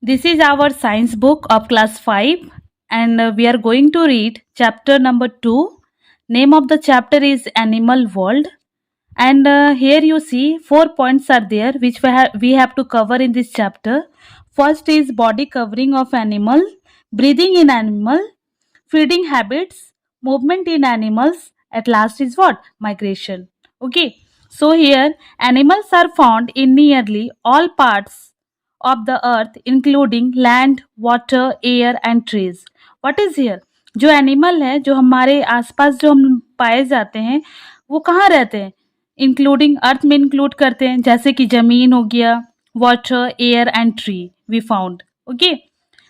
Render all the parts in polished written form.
This is our science book of class 5 and we are going to read chapter number 2. Name of the chapter is Animal World and here you see 4 points are there which we have to cover in this chapter. First is body covering of animal, breathing in animal, feeding habits, movement in animals. At last is what? Migration. Okay. So here animals are found in nearly all parts of the earth including land, water, air and trees. What is here? जो animal है जो हमारे आसपास जो हम पाए जाते हैं वो कहाँ रहते हैं? इंक्लूडिंग अर्थ में इंक्लूड करते हैं जैसे कि जमीन हो गया, water, air and tree we found. Okay.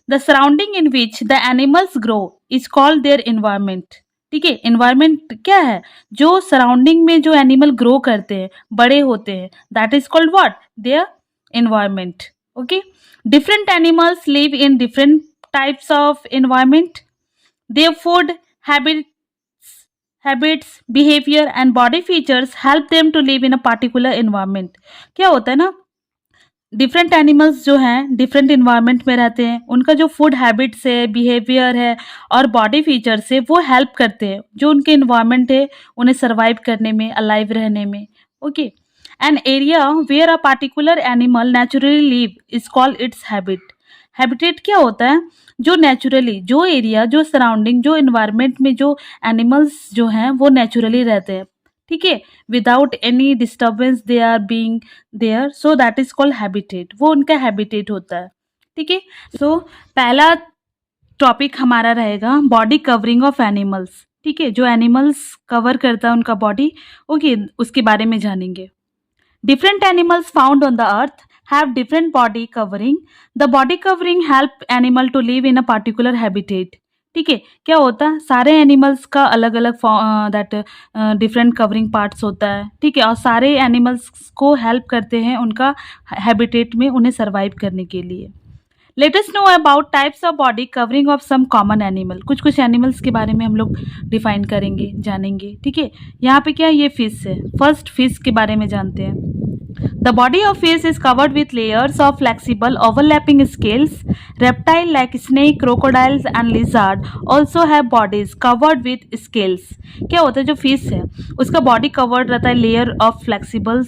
The surrounding in which the animals grow is called their environment. ठीक है, एनवायरमेंट क्या है? जो सराउंडिंग में जो एनिमल ग्रो करते हैं, बड़े होते हैं, that is called what? Their environment. Okay. Different animals live in different types of environment. Their food habits, behavior and body features help them to live in a particular environment. क्या होता है ना, different animals जो हैं different environment में रहते हैं, उनका जो फूड हैबिट्स है, बिहेवियर है और बॉडी फीचर्स है वो हेल्प करते हैं जो उनके इन्वायरमेंट है उन्हें सर्वाइव करने में, अलाइव रहने में. Okay. An area where a particular animal naturally live is called its habit. Habitat क्या होता है? जो नेचुरली, जो एरिया, जो सराउंडिंग, जो इन्वायरमेंट में जो एनिमल्स जो हैं वो नेचुरली रहते हैं. ठीक है, without any disturbance they are being there, so that is called habitat. वो उनका हैबिटेट होता है. ठीक है. सो पहला टॉपिक हमारा रहेगा बॉडी कवरिंग ऑफ एनिमल्स. ठीक है, जो एनिमल्स कवर करता है उनका बॉडी. ओके, उसके बारे में जानेंगे. Different animals found on the earth have different body covering. The body covering help animal to live in a particular habitat. ठीक है, क्या होता है? सारे एनिमल्स का अलग अलग दैट डिफरेंट कवरिंग पार्ट्स होता है. ठीक है, और सारे एनिमल्स को हेल्प करते हैं उनका हैबिटेट में उन्हें सर्वाइव करने के लिए. Let us know about types of body covering of some common animal. कुछ कुछ एनिमल्स के बारे में हम लोग डिफाइन करेंगे, जानेंगे. ठीक है, यहाँ पे क्या है? ये फिश है. फर्स्ट फिश के बारे में जानते हैं. The body of fish is covered with layers of flexible overlapping scales. Reptile like snake, crocodiles and lizard also have bodies covered with scales. क्या होता है? जो फिश है उसका बॉडी कवर्ड रहता है लेयर ऑफ फ्लेक्सिबल्स.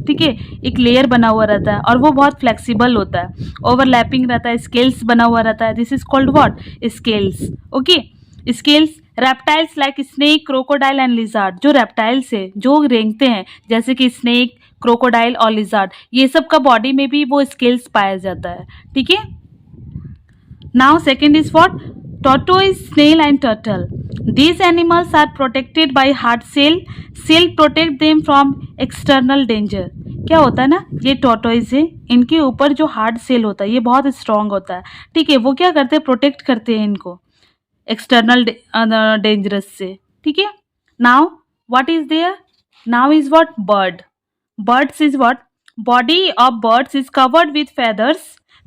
ठीक है, एक लेयर बना हुआ रहता है और वो बहुत फ्लेक्सिबल होता है, ओवरलैपिंग रहता है, स्केल्स बना हुआ रहता है. This is called what? Scales. Okay. Scales. Reptiles like snake, crocodile and lizard. जो रेप्टाइल्स है जो रेंगते हैं जैसे कि स्नेक, क्रोकोडाइल और लिजार्ड, ये सब का बॉडी में भी वो स्केल्स पाया जाता है. ठीक है. Now second is what? tortoise, snail and turtle. These animals are protected by hard shell. Shell protect them from external danger. क्या होता है ना, ये टॉर्टोइज है, इनके ऊपर जो हार्ड सेल होता है ये बहुत स्ट्रांग होता है. ठीक है, वो क्या करते हैं? प्रोटेक्ट करते हैं इनको एक्सटर्नल डेंजरस से. ठीक है. Now what is there? Now is what? Bird. Birds is what? Body of birds is covered with feathers.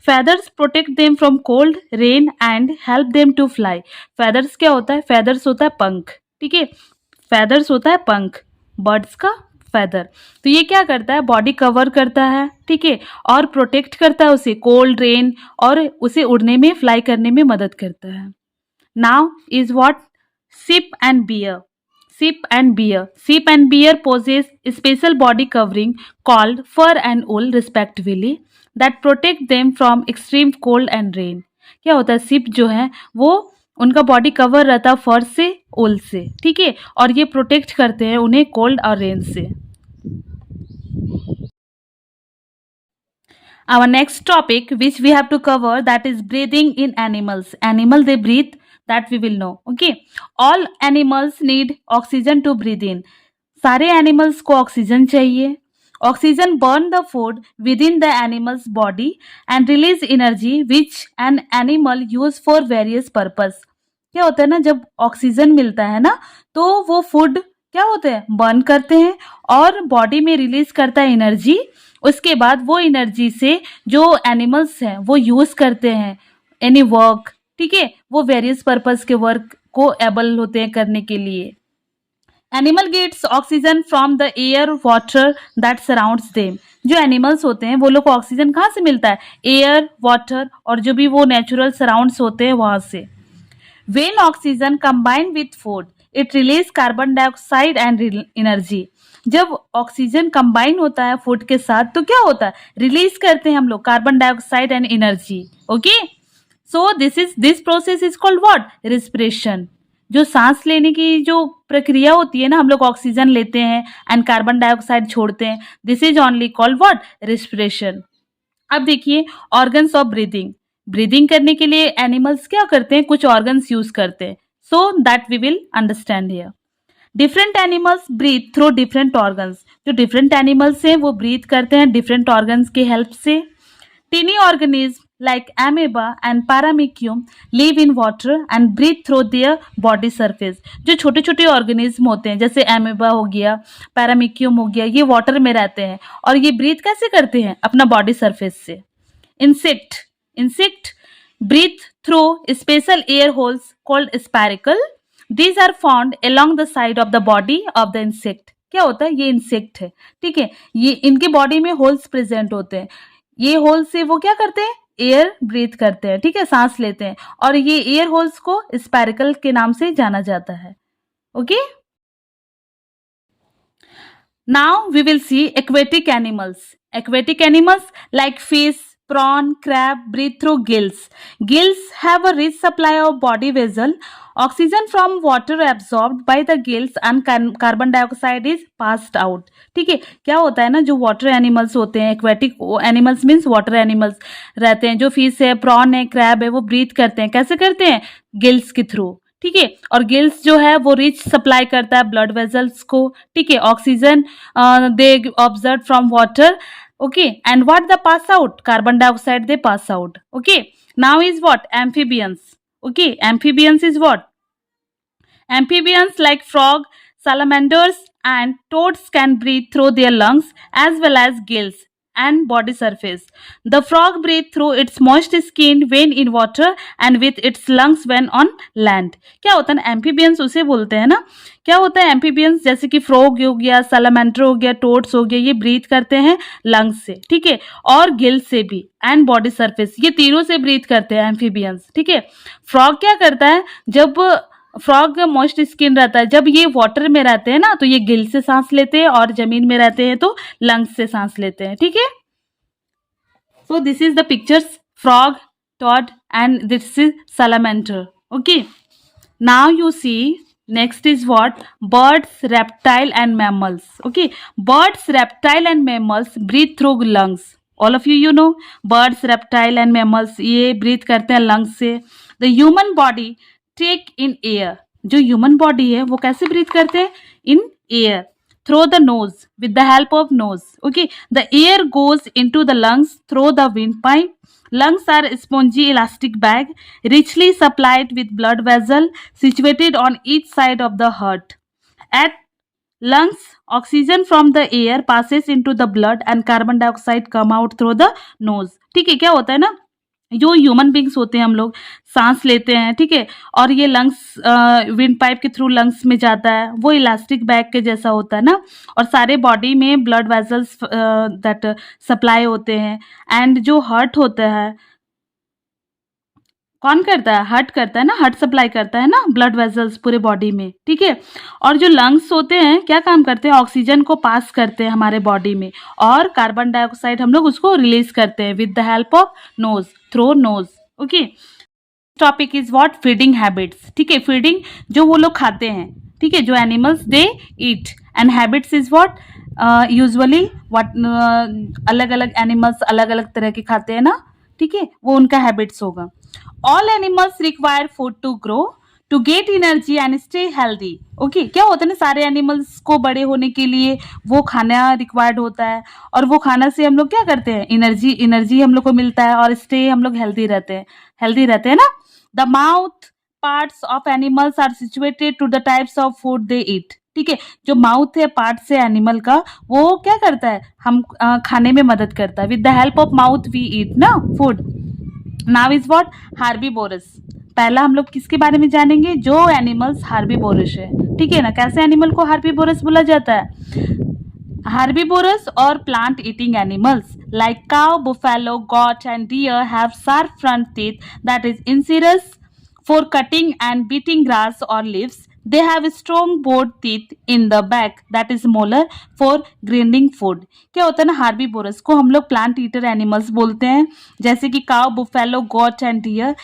Feathers protect them from cold, rain and help them to fly. Feathers क्या होता है? Feathers होता है पंख. ठीक है, Feathers होता है पंख, बर्ड्स का feather. तो ये क्या करता है? बॉडी कवर करता है. ठीक है, और प्रोटेक्ट करता है उसे कोल्ड, रेन और उसे उड़ने में, फ्लाई करने में मदद करता है. Now is what? Sheep and bear. Sheep and bear. Sheep and bear possess special body covering called fur and wool respectively that protect them from extreme cold and rain. क्या होता है? sheep जो है वो उनका बॉडी कवर रहता है फर से, वूल से. ठीक है, और ये प्रोटेक्ट करते हैं उन्हें कोल्ड और रेन से. Our next topic which we have to cover that is breathing in animals. Animal they breathe, that we will know. Okay. All animals need oxygen to breathe in. सारे animals को oxygen चाहिए. Oxygen burn the food with in the animals body and release energy which an animal use for various purpose. क्या होता है ना, जब oxygen मिलता है ना तो वो फूड क्या होता है? बर्न करते हैं और बॉडी में रिलीज करता है एनर्जी. उसके बाद वो एनर्जी से जो एनिमल्स हैं वो यूज करते हैं एनी वर्क. ठीक है, वो वेरियस पर्पस के वर्क को एबल होते हैं करने के लिए. Animal gets oxygen from the air water that surrounds them. जो एनिमल्स होते हैं वो लोग को ऑक्सीजन कहाँ से मिलता है? एयर, वाटर और जो भी वो नेचुरल सराउंड्स होते हैं वहां से। When oxygen combine with food, it release carbon dioxide and energy. जब ऑक्सीजन कंबाइन होता है फूड के साथ तो क्या होता है? रिलीज करते हैं हम लोग carbon dioxide and energy. Okay, so this process is called what? Respiration. जो सांस लेने की जो प्रक्रिया होती है ना, हम लोग ऑक्सीजन लेते हैं एंड कार्बन डाइऑक्साइड छोड़ते हैं, this is only called what? Respiration. अब देखिए ऑर्गन्स ऑफ ब्रीदिंग। ब्रीदिंग करने के लिए एनिमल्स क्या करते हैं? कुछ ऑर्गन्स यूज करते हैं, so that we will understand here. Different animals breathe through different organs. जो डिफरेंट एनिमल्स हैं वो ब्रीथ करते हैं डिफरेंट ऑर्गन्स के हेल्प से। Tiny organism like amoeba and paramecium live in water and breathe through their body surface। जो छोटे छोटे ऑर्गेनिज्म होते हैं जैसे एमेबा हो गया, पैरामिक्यूम हो गया, ये वाटर में रहते हैं और ये ब्रीथ कैसे करते हैं? अपना बॉडी सरफेस से। Insect breathe through special air holes called spiracle। These are found along the side of the body of the insect। क्या होता है? ये इंसेक्ट है, ठीक है, ये इनके बॉडी में होल्स प्रेजेंट होते हैं। ये होल से वो क्या करते हैं? एयर ब्रीथ करते हैं, ठीक है, सांस लेते हैं और ये एयर होल्स को स्पाइरकल के नाम से जाना जाता है। Okay, now we will see aquatic animals. Aquatic animals like fish, prawn, crab breathe through gills. Gills have a rich supply of body vessel. Oxygen from water absorbed by the gills and carbon dioxide is passed out। ठीक है, क्या होता है ना, जो water animals होते हैं, aquatic animals means water animals रहते हैं, जो फिश है, प्रॉन है, क्रैब है, वो ब्रीथ करते हैं। कैसे करते हैं? गिल्स के थ्रू, ठीक है। और गिल्स जो है वो रिच सप्लाई करता है ब्लड वेजल्स को, ठीक है। Oxygen they observe from water, okay, and what the pass out? Carbon dioxide they pass out। okay, now is what? Amphibians। okay, amphibians is what? Amphibians like frog, salamanders and toads can breathe through their lungs as well as gills and body surface। The frog breathes through its moist skin when in water and with its lungs when on land। क्या होता है ना, amphibians उसे बोलते हैं ना। क्या होता है एम्फीबियंस? जैसे कि फ्रॉग हो गया, सैलामेंडर हो गया, टोड्स हो गया, ये ब्रीथ करते हैं लंग्स से, ठीक है, और गिल से भी एंड बॉडी सरफेस, ये तीनों से ब्रीथ करते हैं एम्फीबियंस, ठीक है। फ्रॉग क्या करता है? जब फ्रॉग मॉइस्ट स्किन रहता है, जब ये वाटर में रहते हैं ना तो ये गिल से सांस लेते हैं और जमीन में रहते हैं तो लंग्स से सांस लेते हैं, ठीक है। So this is the pictures, frog, toad and this is salamander. Okay, now you see next is what? Birds, reptile and mammals। okay, birds, reptile and mammals breathe through lungs। all of you know birds, reptile and mammals ये breathe करते हैं lungs से। the human body take in air। जो human body है वो कैसे breathe करते हैं? in air through the nose, with the help of nose। okay, the air goes into the lungs through the windpipe। Lungs are a spongy elastic bag richly supplied with blood vessel situated on each side of the heart। At lungs, oxygen from the air passes into the blood and carbon dioxide come out through the nose। ठीक है, क्या होता है ना, जो human beings होते हैं हम लोग सांस लेते हैं, ठीक है, और ये लंग्स विंड पाइप के थ्रू लंग्स में जाता है, वो इलास्टिक बैग के जैसा होता है ना, और सारे बॉडी में ब्लड वेसल्स दैट सप्लाई होते हैं। एंड जो हार्ट होता है, कौन करता है? हार्ट करता है ना, हार्ट सप्लाई करता है ना ब्लड वेसल्स पूरे बॉडी में, ठीक है। और जो लंग्स होते हैं क्या काम करते हैं? ऑक्सीजन को पास करते हैं हमारे बॉडी में और कार्बन डाइऑक्साइड हम लोग उसको रिलीज करते हैं with the help of nose, through nose. Okay, topic is what? Feeding habits. ठीक है, फीडिंग जो वो लोग खाते हैं, ठीक है, जो animals they eat, and habits is what? Usually what अलग अलग एनिमल्स अलग अलग तरह के खाते हैं ना, ठीक है, वो उनका हैबिट्स होगा। All animals require food to grow, to get energy and stay healthy. Okay, क्या होता है ना, सारे एनिमल्स को बड़े होने के लिए वो खाना रिक्वायर्ड होता है और वो खाना से हम लोग क्या करते हैं? एनर्जी हम लोग को मिलता है और स्टे हम लोग हेल्दी रहते हैं ना। The mouth parts of animals are situated to the types of food they eat. ठीक है, जो माउथ है पार्ट से एनिमल का, वो क्या करता है? हम खाने में मदद करता है। With the help of mouth we eat ना food. Now is what? Herbivorous. पहला हम लोग किसके बारे में जानेंगे? जो एनिमल्स हार्बीवोरस है, ठीक है ना। कैसे एनिमल को हार्बीवोरस बोला जाता है? Herbivorous or plant eating animals like cow, buffalo, goat and deer have sharp front teeth that is incisors for cutting and beating grass or leaves. They have strong bored teeth in the back that is molar for grinding food. क्या होता है ना, herbivores को हम लोग plant eater animals बोलते हैं, जैसे कि cow, buffalo, goat and deer.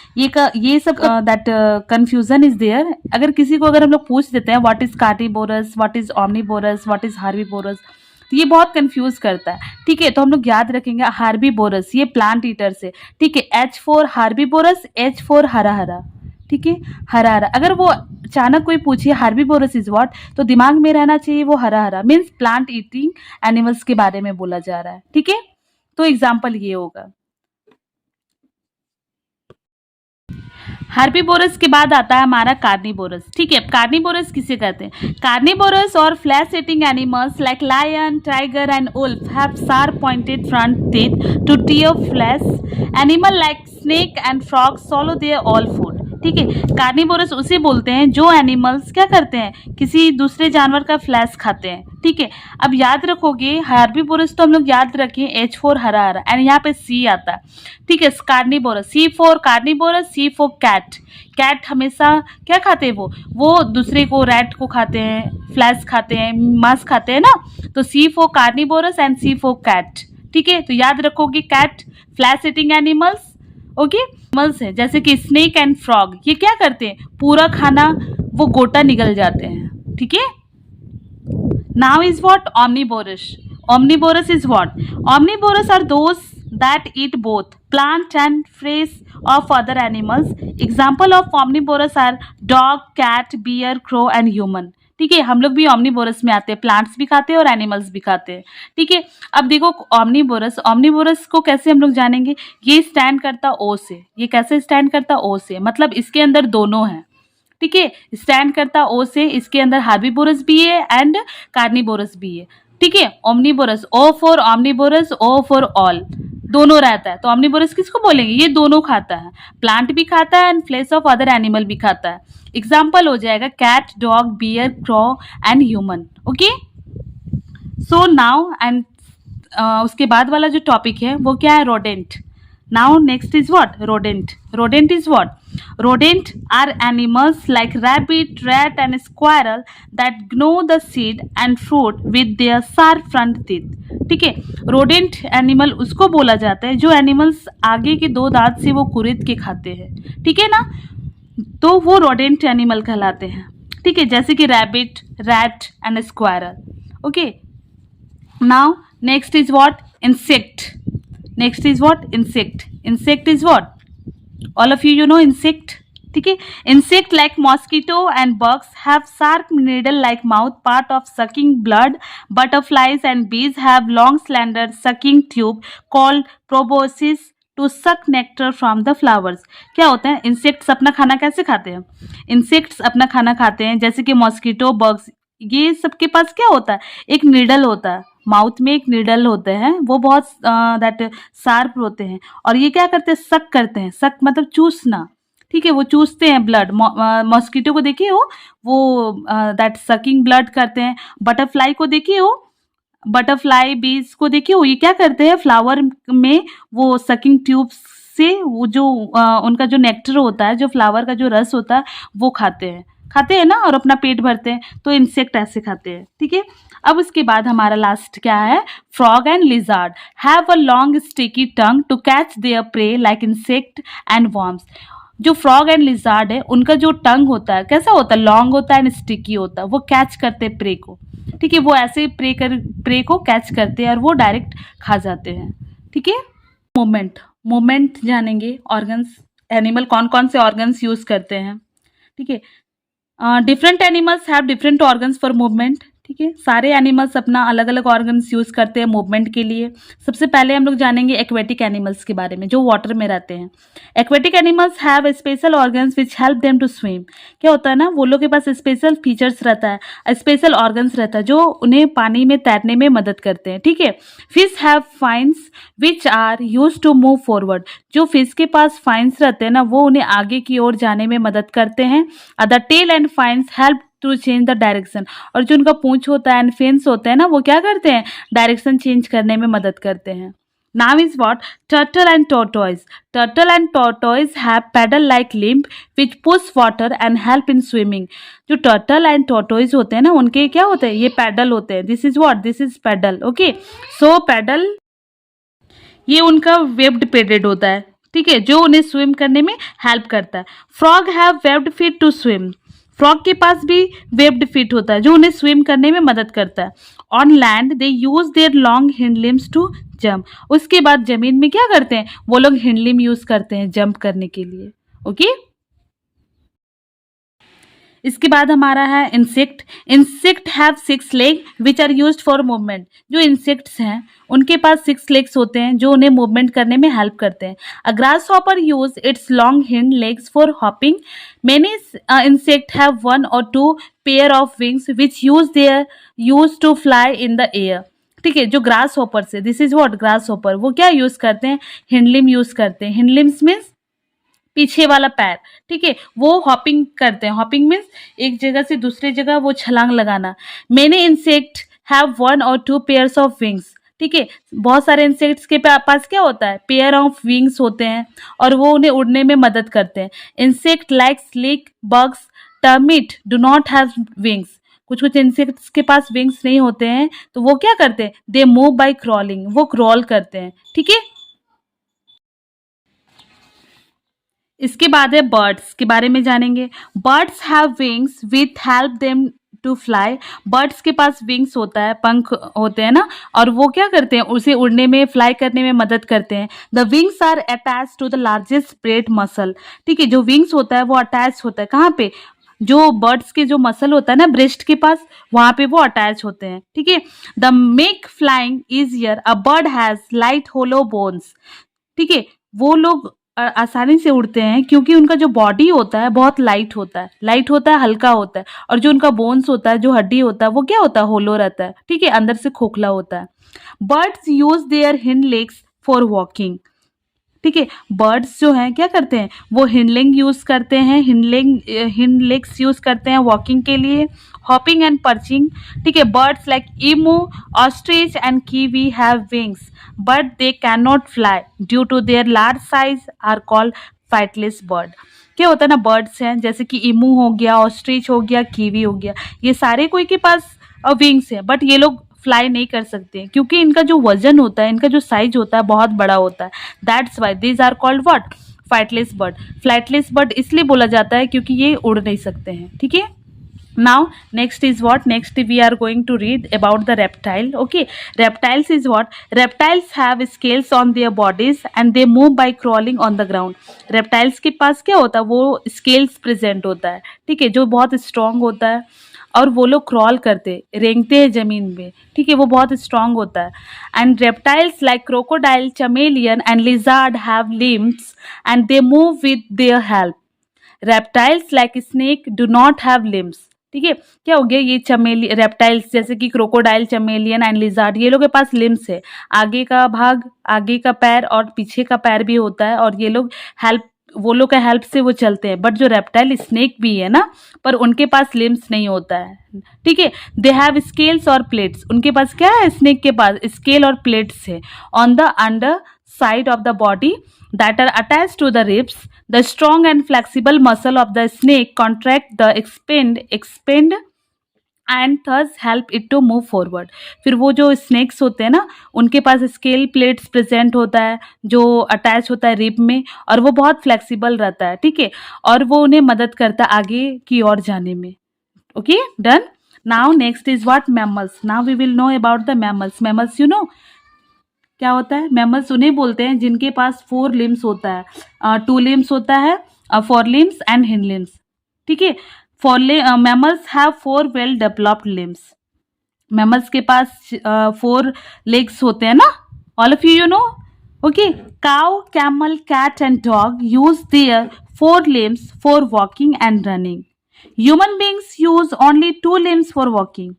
ये सब दैट कंफ्यूजन इज देयर। अगर किसी को अगर हम लोग पूछ देते हैं what is carnivorous, what is omnivorous, what is herbivorous, तो ये बहुत कंफ्यूज करता है। ठीक है, तो हम लोग याद रखेंगे हार्बीवोरस, ये प्लांट ईटर से। ठीक है, H for herbivores, H for हरा हरा। ठीक है, हरा हरा। अगर वो अचानक कोई पूछे हार्बीवोरस इज व्हाट, तो दिमाग में रहना चाहिए वो हरा हरा मीन्स प्लांट ईटिंग एनिमल्स के बारे में बोला जा रहा है। ठीक है, तो एग्जाम्पल ये होगा। हार्बीवोरस के बाद आता है हमारा कार्निवोरस। ठीक है, कार्निवोरस किसे कहते हैं? कार्निवोरस और flesh eating animals like lion, tiger and wolf have sharp pointed front teeth to tear flesh. Animal like snake and frog swallow their all food. ठीक है, कार्निवोरस उसे बोलते हैं जो एनिमल्स क्या करते हैं, किसी दूसरे जानवर का फ्लैश खाते हैं। ठीक है, अब याद रखोगे हार्बीवोरस तो हम लोग याद रखें H फॉर हरा हरा एंड यहाँ पे C आता है। ठीक है, carnivorous, C for carnivorous, C for cat. Cat हमेशा क्या खाते हैं, वो दूसरे को, रैट को खाते हैं, फ्लैश खाते हैं, मांस खाते हैं ना, तो C for carnivorous and C for cat. ठीक है, तो याद रखोगे cat flesh eating animals. Okay, animals है जैसे कि स्नेक एंड फ्रॉग, ये क्या करते हैं, पूरा खाना वो गोटा निगल जाते हैं। ठीक है, now is what, omnivorous. Omnivorous is what? Omnivorous are those that eat both plant and flesh of other animals. Example of omnivorous are dog, cat, bear, crow and human. ठीक है, हम लोग भी omnivorous में आते हैं, प्लांट्स भी खाते हैं और एनिमल्स भी खाते हैं। ठीक है, अब देखो omnivorous को कैसे हम लोग जानेंगे, ये स्टैंड करता O से। ये कैसे स्टैंड करता O से, मतलब इसके अंदर दोनों हैं। ठीक है, स्टैंड करता O से, इसके अंदर हार्बीवोरस भी है एंड कार्निवोरस भी है। ठीक है, omnivorous, O for omnivorous, O for all, दोनों रहता है। तो omnivorous किसको बोलेंगे, ये दोनों खाता है, प्लांट भी खाता है and flesh of other animal भी खाता है। एग्जाम्पल हो जाएगा cat, dog, bear, crow and human. Okay, so now and उसके बाद वाला जो टॉपिक है वो क्या है, rodent. Now next is what? Rodent. Rodent is what? Rodent are animals like rabbit, rat and squirrel that gnaw the seed and fruit with their sharp front teeth. ठीक है, rodent एनिमल उसको बोला जाता है जो एनिमल्स आगे के दो दांत से वो कुरेद के खाते हैं। ठीक है ना, तो वो rodent एनिमल कहलाते हैं। ठीक है, जैसे कि rabbit, rat and squirrel. Okay, now next is what, insect. Next is what? Insect. Insect is what? All of you know insect. ठीक है, insect like mosquito and bugs have sharp needle-like mouth, part of sucking blood. Butterflies and bees have long slender sucking tube called proboscis to suck nectar from the flowers. क्या होता है, insects अपना खाना कैसे खाते हैं? Insects अपना खाना खाते हैं जैसे कि मॉस्किटो, बग्स, ये सबके पास क्या होता है, एक नीडल होता है, माउथ में एक नीडल होते हैं, वो बहुत दैट शार्प होते हैं, और ये क्या करते हैं, सक करते हैं। सक मतलब चूसना। ठीक है, वो चूसते हैं ब्लड। मॉस्किटो को देखिए वो दैट सकिंग ब्लड करते हैं। बटरफ्लाई को देखिए बटरफ्लाई, बीज को देखिए ये क्या करते हैं, फ्लावर में वो सकिंग ट्यूब से वो जो उनका जो नेक्टर होता है, जो फ्लावर का जो रस होता है वो खाते हैं ना, और अपना पेट भरते हैं। तो इंसेक्ट ऐसे खाते हैं। ठीक है, अब उसके बाद हमारा लास्ट क्या है, frog and lizard have a long sticky tongue to catch their prey like insect and worms. जो फ्रॉग एंड लिजार्ड है उनका जो टंग होता है कैसा होता है, लॉन्ग होता है एंड स्टिकी होता है, वो कैच करते हैं प्रे को। ठीक है, वो ऐसे प्रे को कैच करते हैं और वो डायरेक्ट खा जाते हैं। ठीक है, मूवमेंट जानेंगे, ऑर्गन्स, एनिमल कौन कौन से ऑर्गन्स यूज करते हैं। ठीक है, different animals have different organs for movement. ठीक है, सारे एनिमल्स अपना अलग अलग ऑर्गन्स यूज करते हैं मूवमेंट के लिए। सबसे पहले हम लोग जानेंगे एक्वेटिक एनिमल्स के बारे में, जो वाटर में रहते हैं। Aquatic animals have special organs which help them to swim. क्या होता है ना, वो लोग के पास स्पेशल फीचर्स रहता है, स्पेशल ऑर्गन्स रहता है जो उन्हें पानी में तैरने में मदद करते हैं। ठीक है, fish have fins which are use to move forward. जो फिश के पास फाइन्स रहते हैं ना, वो उन्हें आगे की ओर जाने में मदद करते हैं। The tail and fins help to change the direction. और जो उनका पूंछ होता है एंड फिन्स होते हैं ना, वो क्या करते हैं, डायरेक्शन चेंज करने में मदद करते हैं। Now is what, turtle and tortoise. Turtle and tortoise have paddle like limb which push water and help in swimming. जो टर्टल एंड टॉर्टोइज होते हैं ना, उनके क्या होते हैं, ये पैडल होते हैं। This is what, this is paddle. Okay, so paddle ये उनका वेब्ड पेडेड होता है, ठीक है, जो उन्हें स्विम करने में हेल्प करता है। Frog have webbed feet to swim. Frog के पास भी वेब्ड फीट होता है जो उन्हें स्विम करने में मदद करता है। On land they use their long hind limbs to jump. उसके बाद जमीन में क्या करते हैं, वो लोग हिंड लिम यूज करते हैं जंप करने के लिए। ओके, इसके बाद हमारा है insect. Insect have 6 leg which are used for movement. जो इंसेक्ट्स हैं उनके पास 6 लेग्स होते हैं जो उन्हें मूवमेंट करने में हेल्प करते हैं। A grasshopper use its long hind legs for hopping. Many insect have 1 or 2 pair of wings which use to fly in the air. ठीक है, जो ग्रास हॉपर से, this is what, grasshopper, वो क्या use करते हैं, हिंडलिम use करते हैं। हिंडलिम्स मीन्स पीछे वाला पैर, ठीक है, वो हॉपिंग करते हैं। हॉपिंग मीन्स एक जगह से दूसरी जगह वो छलांग लगाना। Many insect have 1 or 2 pairs of wings. ठीक है, बहुत सारे इंसेक्ट्स के पास क्या होता है, पेयर ऑफ विंग्स होते हैं और वो उन्हें उड़ने में मदद करते हैं। Insect like slick, bugs, termite do not have wings. कुछ कुछ इंसेक्ट्स के पास विंग्स नहीं होते हैं, तो वो क्या करते हैं, दे मूव बाय क्रॉलिंग, वो क्रॉल करते हैं। ठीक है, इसके बाद है बर्ड्स के बारे में जानेंगे। Birds have wings with help them to fly. Birds के पास विंग्स होता है, पंख होते हैं ना, और वो क्या करते हैं, उसे उड़ने में, फ्लाई करने में मदद करते हैं। The wings are attach to the largest breast muscle. ठीक है, जो विंग्स होता है वो अटैच होता है कहाँ पे, जो बर्ड्स के जो मसल होता है ना ब्रेस्ट के पास, वहां पे वो अटैच होते हैं। ठीक है, the make flying easier a bird has light hollow bones. ठीक है, वो लोग आसानी से उड़ते हैं क्योंकि उनका जो बॉडी होता है बहुत लाइट होता है, लाइट होता है, हल्का होता है। और जो उनका बोन्स होता है, जो हड्डी होता है, वो क्या होता है, होलो रहता है। ठीक है, अंदर से खोखला होता है। Buds use their hind legs for walking. ठीक है, बर्ड्स जो हैं क्या करते हैं, वो हिंडलिंग यूज करते हैं, हिंड लेग्स यूज करते हैं वॉकिंग के लिए। Hopping and perching. ठीक है, birds like emu, ostrich and kiwi have wings but they can not fly due to their large size are called flightless bird. क्या होता है ना, बर्ड्स हैं जैसे कि ईमू हो गया, ऑस्ट्रिच हो गया, कीवी हो गया, ये सारे कोई के पास विंग्स हैं, बट ये लोग फ्लाई नहीं कर सकते क्योंकि इनका जो वजन होता है, इनका जो साइज होता है बहुत बड़ा होता है। That's why these are called what, flightless bird. Flightless bird इसलिए बोला जाता है क्योंकि ये उड़ नहीं सकते हैं। ठीक है, now next is what, next we are going to read about the reptile. Okay, reptiles is what, reptiles have scales on their bodies and they move by crawling on the ground. reptiles के पास क्या होता है, वो scales present होता है, ठीक है, जो बहुत strong होता है और वो लोग क्रॉल करते, रेंगते हैं जमीन में। ठीक है, वो बहुत स्ट्रांग होता है। And reptiles like crocodile, chameleon and lizard have limbs and they move with their help. Reptiles like snake do not have limbs. ठीक है, क्या हो गया, ये चमेली रेप्टाइल्स जैसे कि क्रोकोडाइल, चमेलियन एंड लिजार्ड, ये लोग के पास लिम्स है, आगे का भाग, आगे का पैर और पीछे का पैर भी होता है, और ये लोग वो लोग का हेल्प से वो चलते हैं। बट जो रेप्टाइल, स्नेक भी है ना, पर उनके पास लिम्स नहीं होता है। ठीक है, दे हैव स्केल्स और प्लेट्स। उनके पास क्या है, स्नेक के पास स्केल और प्लेट्स है on the under side of the body that are attached to the ribs. The strong and flexible muscle of the snake contract the expand and thus help it to move forward. फिर वो जो snacks होते हैं ना, उनके पास scale plates present होता है जो अटैच होता है रिब में, और वो बहुत फ्लेक्सिबल रहता है। ठीक है, और वो उन्हें मदद करता है आगे की ओर जाने में। Okay, done. Now next is what, mammals. Now we will know about the mammals. Mammals you know क्या होता है, मैमल्स उन्हें बोलते हैं जिनके पास 4 लिम्स होता है, 2 लिम्स होता है, 4 लिम्स एंड हिंड लिम्स। ठीक है, mammals have 4 well developed limbs. Mammals के पास 4 लेग्स होते हैं ना, all of you know. Okay, cow, camel, cat and dog use their 4 limbs for walking and running. Human beings use only 2 limbs for walking.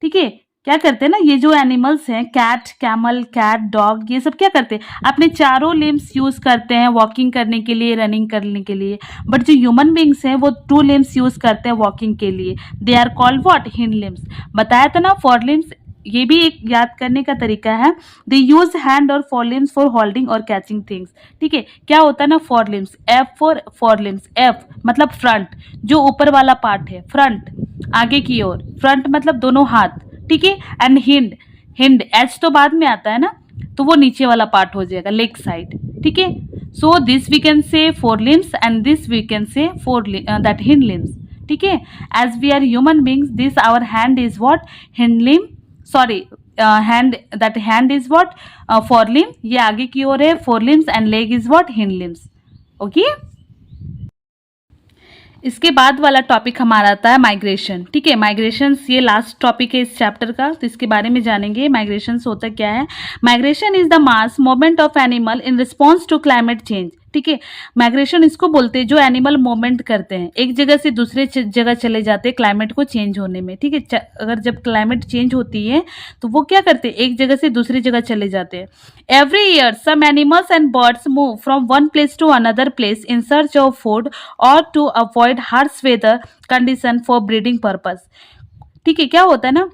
ठीक है, क्या करते हैं ना, ये जो एनिमल्स हैं, कैट, कैमल, कैट, डॉग, ये सब क्या करते हैं, अपने चारों लिम्स यूज करते हैं वॉकिंग करने के लिए, रनिंग करने के लिए। बट जो ह्यूमन बींग्स हैं वो टू लिम्स यूज करते हैं वॉकिंग के लिए। They are called what, hind limbs. बताया था ना फोर लिम्स, ये भी एक याद करने का तरीका है। दे यूज हैंड और फोर लिम्स फॉर होल्डिंग और कैचिंग थिंग्स। ठीक है, क्या होता है ना four limbs, F for four limbs, F मतलब फ्रंट, जो ऊपर वाला पार्ट है, फ्रंट आगे की ओर, फ्रंट मतलब दोनों हाथ। ठीक है, एंड हिंड, हिंड एच तो बाद में आता है ना, तो वो नीचे वाला पार्ट हो जाएगा, लेग साइड। ठीक है, so this we can say fore limbs and this we can say fore that hind limbs. ठीक है, as we are human beings, this our hand is what, hind limb, sorry hand, that hand is what, fore limb, ये आगे की ओर है fore limbs, and leg is what, hind limbs. Okay, इसके बाद वाला टॉपिक हमारा आता है माइग्रेशन। ठीक है, माइग्रेशंस ये लास्ट टॉपिक है इस चैप्टर का, तो इसके बारे में जानेंगे। माइग्रेशंस होता क्या है? Migration is the mass movement of animal in response to climate change. ठीक है, माइग्रेशन इसको बोलते हैं जो एनिमल मूवमेंट करते हैं, एक जगह से दूसरे जगह चले जाते हैं क्लाइमेट को चेंज होने में। ठीक है, अगर जब क्लाइमेट चेंज होती है तो वो क्या करते हैं, एक जगह से दूसरी जगह चले जाते हैं। Every year some animals and birds move from one place to another place in search of food और to avoid harsh weather condition for breeding purpose. ठीक है, क्या होता है ना,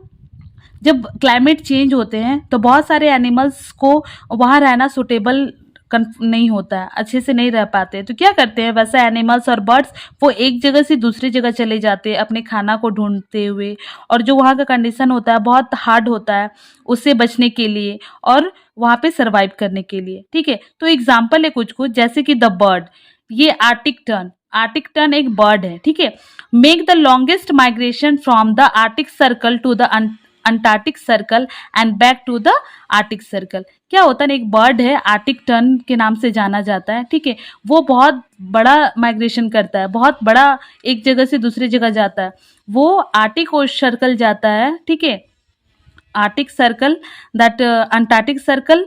जब क्लाइमेट चेंज होते हैं तो बहुत सारे एनिमल्स को वहाँ रहना सुटेबल नहीं होता है, अच्छे से नहीं रह पाते, तो क्या करते हैं वैसे एनिमल्स और बर्ड्स, वो एक जगह से दूसरी जगह चले जाते हैं अपने खाना को ढूंढते हुए, और जो वहाँ का कंडीशन होता है बहुत हार्ड होता है उससे बचने के लिए और वहाँ पे सरवाइव करने के लिए। ठीक है, तो एग्जाम्पल है कुछ कुछ, जैसे कि द बर्ड, ये आर्टिक टर्न, आर्टिक टर्न एक बर्ड है। ठीक है, make the longest migration from the Arctic Circle to the Antarctic Circle and back to the Arctic Circle. क्या होता है, एक बर्ड है, आर्टिक टर्न के नाम से जाना जाता है। ठीक है, वो बहुत बड़ा माइग्रेशन करता है, बहुत बड़ा एक जगह से दूसरी जगह जाता है, वो आर्टिक सर्कल जाता है। ठीक है, Arctic circle, that Antarctic circle,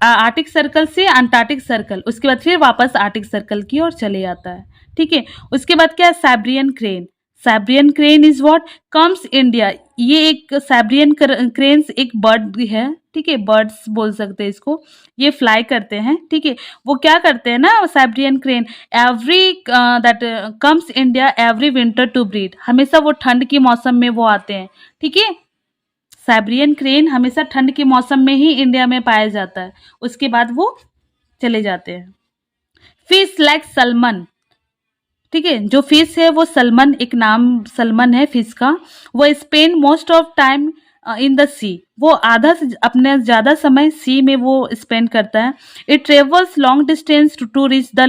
Arctic circle से अंटार्कटिक सर्कल, उसके बाद फिर वापस आर्टिक सर्कल की ओर चले जाता है। ठीक है, उसके बाद क्या है, Siberian crane. Siberian crane is what, comes India. ये एक सैब्रियन क्रेन्स एक बर्ड है। ठीक है, बर्ड्स बोल सकते हैं इसको, ये फ्लाई करते हैं। ठीक है, वो क्या करते हैं ना, Siberian crane every that comes India every winter to breed, हमेशा वो ठंड के मौसम में वो आते हैं। ठीक है, सैब्रियन क्रेन हमेशा ठंड के मौसम में ही इंडिया में पाया जाता है, उसके बाद वो चले जाते हैं। Fish like Salomon. ठीक है, जो फिश है वो सलमन, एक नाम सलमन है फिश का, वो spend most of time in the sea, वो आधा से अपने ज़्यादा समय सी में वो स्पेंड करता है। It travels long distance to reach the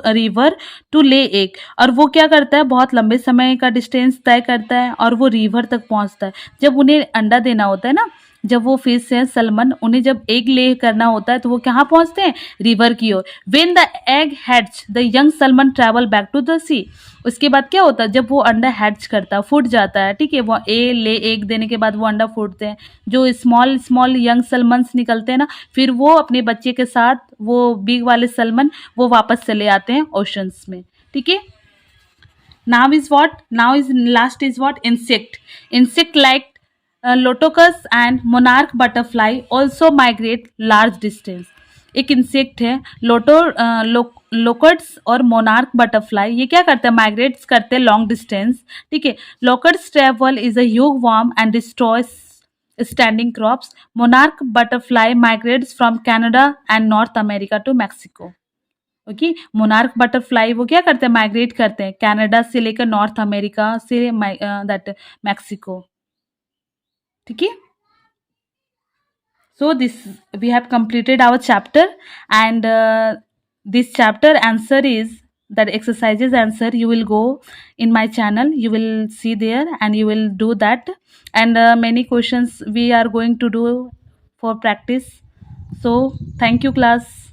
river to lay egg, और वो क्या करता है, बहुत लंबे समय का डिस्टेंस तय करता है और वो रिवर तक पहुंचता है। जब उन्हें अंडा देना होता है ना, जब वो फिश है सलमन, उन्हें जब एग ले करना होता है तो वो कहाँ पहुंचते हैं, रिवर की ओर। When the egg hatch the young salmon travel back to the sea, उसके बाद क्या होता है, जब वो अंडा हैच करता है, फूट जाता है। ठीक है, वो एग देने के बाद वो अंडा फूटते हैं, जो स्मॉल स्मॉल यंग सलमन्स निकलते हैं ना, फिर वो अपने बच्चे के साथ, वो बिग वाले सलमन, वो वापस चले आते हैं ओशंस में। ठीक है, now is what, now is last is what, insect. Insect like लोटोकस and monarch butterfly also migrate large distance. एक इंसेक्ट है लोकट्स और मोनार्क बटरफ्लाई, ये क्या करते हैं, माइग्रेट्स करते हैं लॉन्ग डिस्टेंस। ठीक है, locusts travel is a huge warm and destroys standing crops. Monarch butterfly migrates from Canada and North America to Mexico. Okay, monarch butterfly वो क्या करते हैं, माइग्रेट करते हैं कनाडा से लेकर north America say that Mexico. ठीक है, so this we have completed our chapter, and this chapter answer is that exercises answer you will go in my channel, you will see there and you will do that, and many questions we are going to do for practice. So thank you class.